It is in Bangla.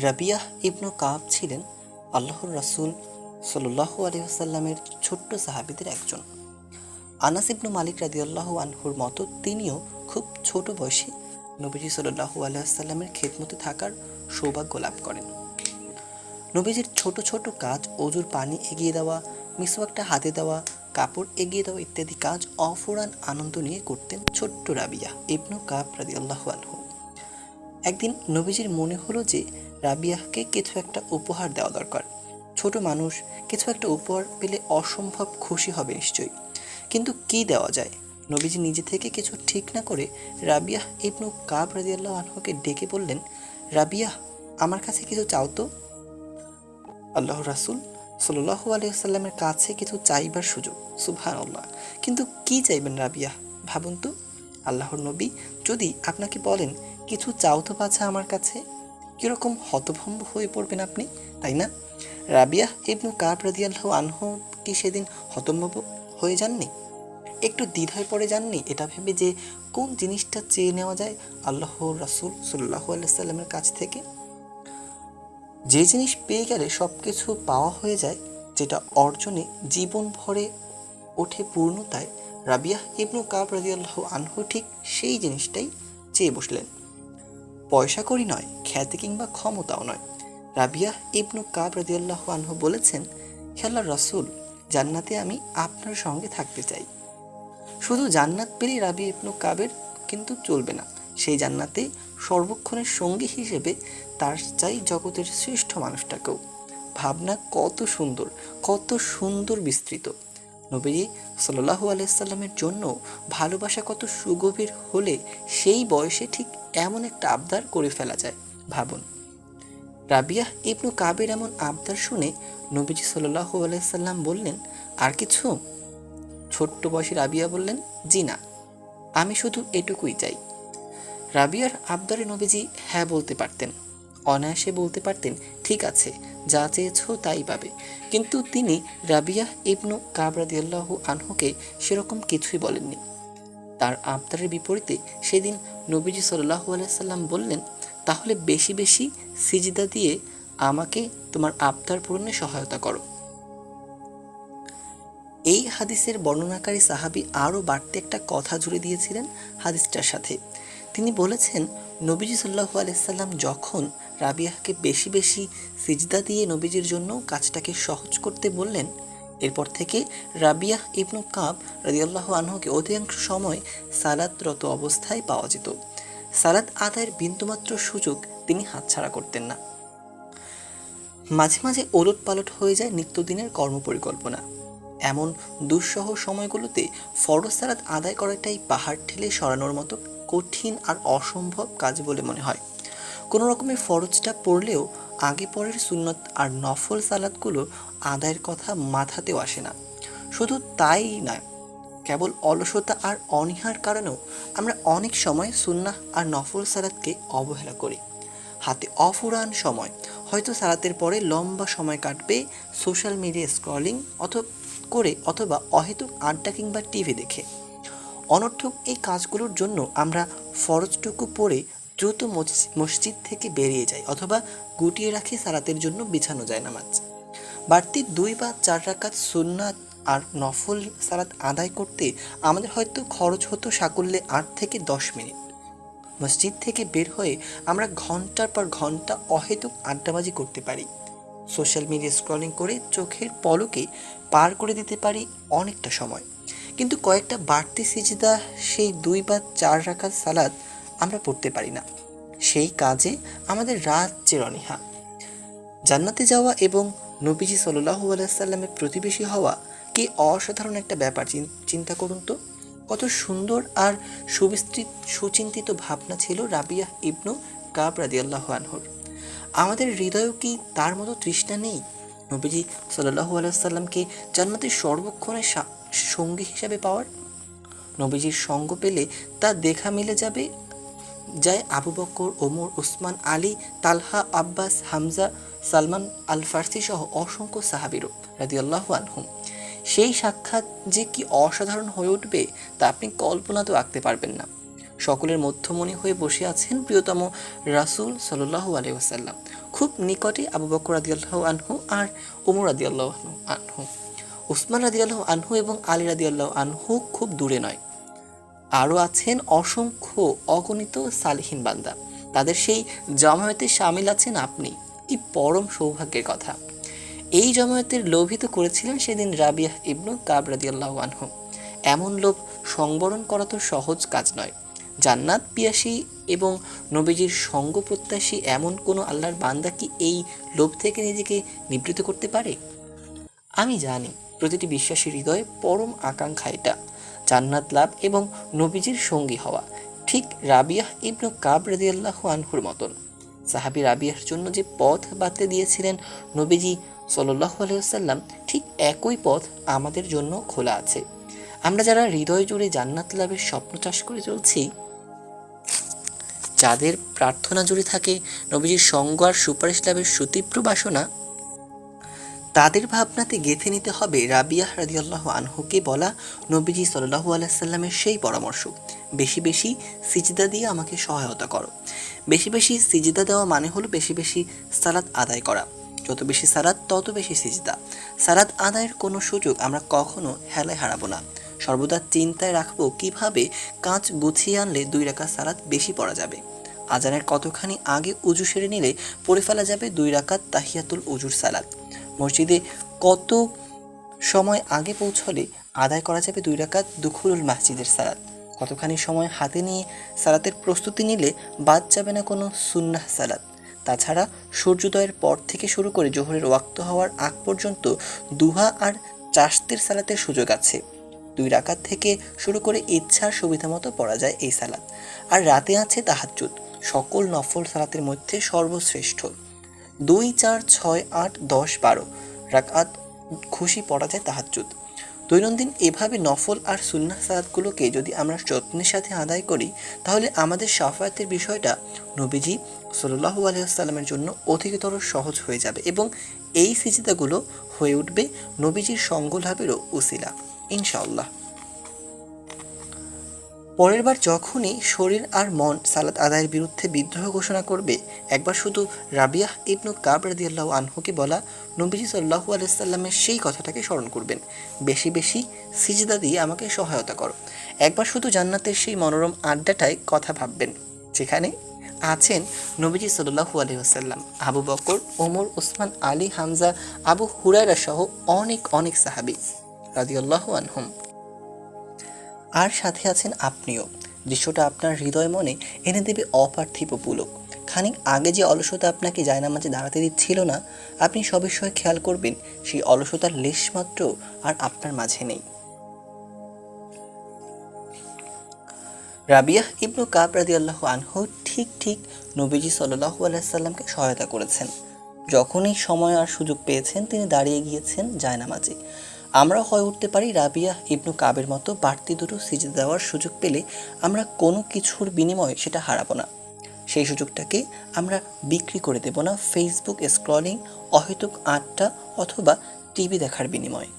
রাবিয়াহ ইবনু কাব ছিলেন আল্লাহর রাসূল সাল্লাল্লাহু আলাইহি ওয়াসাল্লামের ছোট্ট সাহাবীদের একজন। আনাস ইবনু মালিক রাদিয়াল্লাহু আনহুর মতো তিনিও খুব ছোট বয়সে নবীজি সাল্লাল্লাহু আলাইহি ওয়াসাল্লামের খেদমতে থাকার সৌভাগ্য লাভ করেন। নবীজির ছোট ছোট কাজ, অজুর পানি এগিয়ে দেওয়া, মিসওয়াকটা হাতে দেওয়া, কাপড় এগিয়ে দেওয়া ইত্যাদি কাজ অফুরান আনন্দ নিয়ে করতেন ছোট্ট রাবিয়াহ ইবনু কাব রাদিয়াল্লাহু আনহু। একদিন নবীজির মনে হলো যে রাবিয়াহকে কিছু একটা উপহার দেওয়া দরকার। ছোট মানুষ, কিছু একটা উপহার পেলে অসম্ভব খুশি হবে নিশ্চয়ই, কিন্তু কি দেওয়া যায়? নবীজি নিজে থেকে কিছু ঠিক না করে রাবিয়াহ ইবনু কাব রাদিয়াল্লাহু আনহুকে ডেকে বললেন, রাবিয়াহ, আমার কাছে কিছু চাও তো। আল্লাহর রাসূল সাল্লাল্লাহু আলাইহি ওয়াসাল্লামের কাছে কিছু চাইবার সুযোগ, সুবহানাল্লাহ। কিন্তু কি চাইবেন রাবিয়াহ, ভাবুন তো। আল্লাহর নবী যদি আপনাকে বলেন কিছু চাও তো বাছা আমার কাছে, কিরকম হতভম্ব হয়ে পড়বেন আপনি, তাই না? রাবিয়াহ ইবনু কাব রাদিয়াল্লাহু আনহু কি সেদিন হতভম্ব হয়ে যাননি? একটু দ্বিধায় পড়ে যাননি এটা ভেবে যে কোন জিনিসটা চেয়ে নেওয়া যায় আল্লাহর রাসূল সাল্লাল্লাহু আলাইহি ওয়াসাল্লামের কাছ থেকে? যে জিনিস পেয়ে গেলে সব কিছু পাওয়া হয়ে যায়, যেটা অর্জনে জীবন ভরে ওঠে পূর্ণতায়, রাবিয়াহ ইবনু কাব রাদিয়াল্লাহু আনহু ঠিক সেই জিনিসটাই চেয়ে বসলেন। পয়সা কড়ি নয়, খ্যাতি কিংবা ক্ষমতাও নয়। রাবিয়াহ ইবনু কাব রাদিয়াল্লাহু আনহু বলেছেন, হে আল্লাহর রাসূল, জান্নাতে আমি আপনার সঙ্গে থাকতে চাই। শুধু জান্নাত পেলেই রাবিয়া ইবনু কাবের কিন্তু চলবে না, সেই জান্নাতে সর্বক্ষণের সঙ্গী হিসেবে তার চাই জগতের শ্রেষ্ঠ মানুষটাকেও। ভাবনা কত সুন্দর, কত সুন্দর বিস্তৃত। নবী সাল্লাল্লাহু আলাইহি সাল্লামের জন্য ভালোবাসা কত সুগভীর হলে সেই বয়সে ঠিক এমন একটা আবদার করে ফেলা যায়, ভাবুন। রাবিয়াহ ইবনু কাবের এমন আবদার শুনে নবীজি সাল্লাল্লাহু আলাইহি সাল্লাম বললেন, আর কিছু? ছোট্ট বয়সী রাবিয়া বললেন, জি না, আমি শুধু এটুকুই চাই। রাবিয়ার আবদারে নবীজি হ্যাঁ বলতে পারতেন, অনায়াসে বলতে পারতেন, ঠিক আছে, যা চেয়েছো তাই পাবে। কিন্তু তিনি রাবিয়াহ ইবনু কাব রাদিয়াল্লাহু আনহুকে সেরকম কিছুই বলেননি। তার আবদারের বিপরীতে সেদিন নবীজি সাল্লাল্লাহু আলাইহি সাল্লাম বললেন, তাহলে বেশি বেশি সিজদা দিয়ে আমাকে তোমার আবদার পূরণে সহায়তা করো। এই হাদিসের বর্ণনাকারী সাহাবী আরও বাড়তি একটা কথা জুড়ে দিয়েছিলেন হাদিসটার সাথে। তিনি বলেছেন, নবীজি সাল্লাল্লাহু আলাইহি সাল্লাম যখন রাবিয়াহকে বেশি বেশি সিজদা দিয়ে নবীজির জন্য কাজটাকে সহজ করতে বললেন, এরপর থেকে রাবিয়াহ ইবনু কাব রাদিয়াল্লাহু আনহুকে অধিকাংশ সময় সালাতরত অবস্থায় পাওয়া যেত। সালাত আদায়ের বিন্দুমাত্র সুযোগ তিনি হাতছাড়া করতেন না। মাঝে মাঝে ওলটপালট হয়ে যায় নিত্যদিনের কর্মপরিকল্পনা। এমন দুঃসহ সময়গুলোতে ফরজ সালাত আদায় করাটাই পাহাড় ঠেলে সরানোর মতো কঠিন আর অসম্ভব কাজ বলে মনে হয়। কোনো রকমের ফরজটা পড়লেও আগে পরের সুন্নত আর নফল সালাতগুলো আদায়ের কথা মাথাতেও আসে না। শুধু তাই নয়, কেবল অলসতা আর অনীহার কারণেও আমরা অনেক সময় সুন্নাহ আর নফল সালাতকে অবহেলা করি। হাতে অফুরান সময়, হয়তো সালাতের পরে লম্বা সময় কাটবে সোশ্যাল মিডিয়া স্ক্রলিং অথবা অহেতুক আড্ডা কিংবা টিভি দেখে। অনর্থক এই কাজগুলোর জন্য আমরা ফরজটুকু পড়ে দ্রুত মসজিদ থেকে বেরিয়ে যাই অথবা গুটিয়ে রাখি সালাতের জন্য বিছানো যায় নামাজ। বাড়তি 2 বা 4 রাকাত সুন্নাত আর নফল সালাত আদায় করতে আমাদের হয়তো খরচ হতো সাকুল্যে 8 থেকে 10 মিনিট। মসজিদ থেকে বের হয়ে আমরা ঘন্টার পর ঘন্টা অহেতুক আড্ডাবাজি করতে পারি। সোশ্যাল মিডিয়া স্ক্রলিং করে চোখের পলকে পার করে দিতে পারি অনেকটা সময়। কিন্তু কয়েকটা বাড়তি সিজদা, সেই 2 বা 4 রাকাত সালাত আমরা পড়তে পারি না। সেই কাজে আমাদের রাত যে অনীহা। জান্নাতে যাওয়া এবং নবীজি সাল্লাল্লাহু আলাইহি সাল্লামের প্রতিবেশী হওয়া কি অসাধারণ একটা ব্যাপার। চিন্তা করুন তো, কত সুন্দর আর সুচিন্তিত ভাবনা ছিল রাবিয়াহ ইবনু কাব রাদিয়াল্লাহু আনহুর। আমাদের হৃদয়েও কি তার মতো তৃষ্ণা নেই নবীজি সাল্লাল্লাহু আলাইহি সাল্লামকে জান্নাতের সর্বক্ষণের সঙ্গী হিসাবে পাওয়ার? নবীজির সঙ্গ পেলে তা দেখা মিলে যায় আবু বকর, ওমর, উসমান, আলী, তালহা, আব্বাস, হামজা, সালমান আল ফার্সি সহ অসংখ্য সাহাবীরও রাদিয়াল্লাহু আনহুম। সেই সাক্ষাৎ যে কি অসাধারণ হয়ে উঠবে তা আপনি কল্পনাতেও আঁকতে পারবেন না। সকলের মধ্যমণি হয়ে বসে আছেন প্রিয়তম রাসূল সাল্লাল্লাহু আলাইহি ওয়াসাল্লাম। খুব নিকটে আবু বকর রাদিয়াল্লাহু আনহু আর ওমর রাদিয়াল্লাহু আনহু, উসমান রাদিয়াল্লাহু আনহু এবং আলী রাদিয়াল্লাহু আনহু খুব দূরে নয়। আরও আছেন অসংখ্য অগণিত সালিহিন বান্দা। তাদের সেই জামায়াতে শামিল আছেন আপনি। কি পরম সৌভাগ্যের কথা! এই জামায়াতের লোভিত করেছিলেন সেদিন রাবিয়াহ ইবনু কাব রাদিয়াল্লাহু আনহু। এমন লোভ সংবরণ করা তো সহজ কাজ নয়। জান্নাত পিয়াসী এবং নবীজির সঙ্গ প্রত্যাশী এমন কোনো আল্লাহর বান্দা কি এই লোভ থেকে নিজেকে নিবৃত্ত করতে পারে? আমি জানি প্রতিটি বিশ্বাসী হৃদয়ে পরম আকাঙ্ক্ষা এটা, জান্নাত লাভ এবং নবীজির সঙ্গী হওয়া। ঠিক রাবিয়াহ ইবনু কাব রাদিয়াল্লাহু আনহুর মতন। সাহাবী রাবিয়ার জন্য যে পথ বাতলে দিয়েছিলেন নবীজি সাল্লাল্লাহু আলাইহি ওয়াসাল্লাম, ঠিক একই পথ আমাদের জন্য খোলা আছে। আমরা যারা হৃদয় জুড়ে জান্নাত লাভের স্বপ্ন চাষ করে চলছি, যাদের প্রার্থনা জুড়ে থাকে নবীজির সঙ্গ আর সুপারিশ লাভের সুতীব্র বাসনা, তাদের ভাবনাতে গেঁথে নিতে হবে রাবিয়াহ রাদিয়াল্লাহু আনহুকে বলা নবীজি সাল্লাল্লাহু আলাইহি সাল্লামের সেই পরামর্শ, বেশি বেশি সিজদা দিয়ে আমাকে সহায়তা করো। বেশি বেশি সিজদা দেওয়া মানে হলো বেশি বেশি সালাত আদায় করা। যত বেশি সালাত তত বেশি সিজদা। সালাত আদায়ের কোনো সুযোগ আমরা কখনো হেলায় হারাবো না। সর্বদা চিন্তায় রাখবো কিভাবে কাঁচ গুছিয়ে আনলে 2 রাকাত সালাত বেশি পড়া যাবে। আজানের কতখানি আগে উজু সেরে নিলে পড়ে ফেলা যাবে 2 রাকাত তাহিয়াতুল উজুর সালাত। মসজিদে কত সময় আগে পৌঁছলে আদায় করা যাবে 2 রাকাত দুখুলুল মসজিদের সালাত। কতখানি সময় হাতে নিয়ে সালাতের প্রস্তুতি নিলে বাদ যাবে না কোনো সুন্নাহ সালাত। তাছাড়া সূর্যোদয়ের পর থেকে শুরু করে জোহরের ওয়াক্ত হওয়ার আগ পর্যন্ত দুহা আর চাশতের সালাতের সুযোগ আছে। 2 রাকাত থেকে শুরু করে ইচ্ছার সুবিধা মতো পড়া যায় এই সালাত। আর রাতে আছে তাহাজ্জুদ, সকল নফল সালাতের মধ্যে সর্বশ্রেষ্ঠ। 2, 4, 6, 8, 10, 12 রাকাত খুশি পড়া যায় তাহাজ্জুদ। দৈনন্দিন এভাবে নফল আর সুন্নাহ সালাতগুলোকে যদি আমরা যত্নের সাথে আদায় করি, তাহলে আমাদের শাফায়াতের বিষয়টা নবীজি সাল্লাল্লাহু আলাইহি ওয়াসাল্লামের জন্য অধিকতর সহজ হয়ে যাবে এবং এই সিজদাগুলো হয়ে উঠবে নবীজির সঙ্গ লাভেরও উসিলা ইনশাআল্লাহ। পরের বার যখনই শরীর আর মন সালাত আদায়ের বিরুদ্ধে বিদ্রোহ ঘোষণা করবে, একবার শুধু রাবিয়াহ ইবনু কাব রাদিয়াল্লাহু আনহুকে বলা নবীজি সাল্লাল্লাহু আলাইহি সাল্লামের সেই কথাটাকে স্মরণ করবেন, বেশি বেশি সিজদা দিয়ে আমাকে সহায়তা করো। একবার শুধু জান্নাতের সেই মনোরম আড্ডাটায় কথা ভাববেন, যেখানে আছেন নবীজি সাল্লাল্লাহু আলাইহি ওয়াসাল্লাম, আবু বকর, ওমর, উসমান, আলী, হামজা, আবু হুরায়রা সহ অনেক অনেক সাহাবী রাদিয়াল্লাহু আনহুম। আর সাথে আছেন আপনিও। দৃশ্যটা আপনার হৃদয় মনে এনে দেবে অপার্থিব পুলক। খানিক আগে যে অলসতা আপনাকে জায়নামাজে দাঁড়াতে দিচ্ছিল না, আপনি সবিষয়ে খেয়াল করবেন সেই অলসতার লেশমাত্র আর আপনার মাঝে নেই। রাবিয়াহ ইবনু কাব রাদিয়াল্লাহু আনহু ঠিক ঠিক নবীজি সাল্লাল্লাহু আলাইহি সাল্লামকে সহায়তা করেছেন। যখনই সময় আর সুযোগ পেয়েছেন তিনি দাঁড়িয়ে গিয়েছেন জায়নামাজে। আমরা হয়ে উঠতে পারি রাবিয়াহ ইবনু কাবের মতো, বাড়তি দুটো সিজদা দেওয়ার সুযোগ পেলে আমরা কোনো কিছুর বিনিময়ে সেটা হারাবো না। সেই সুযোগটাকে আমরা বিক্রি করে দেব না ফেসবুক স্ক্রলিং, অহেতুক আড্ডা অথবা টিভি দেখার বিনিময়ে।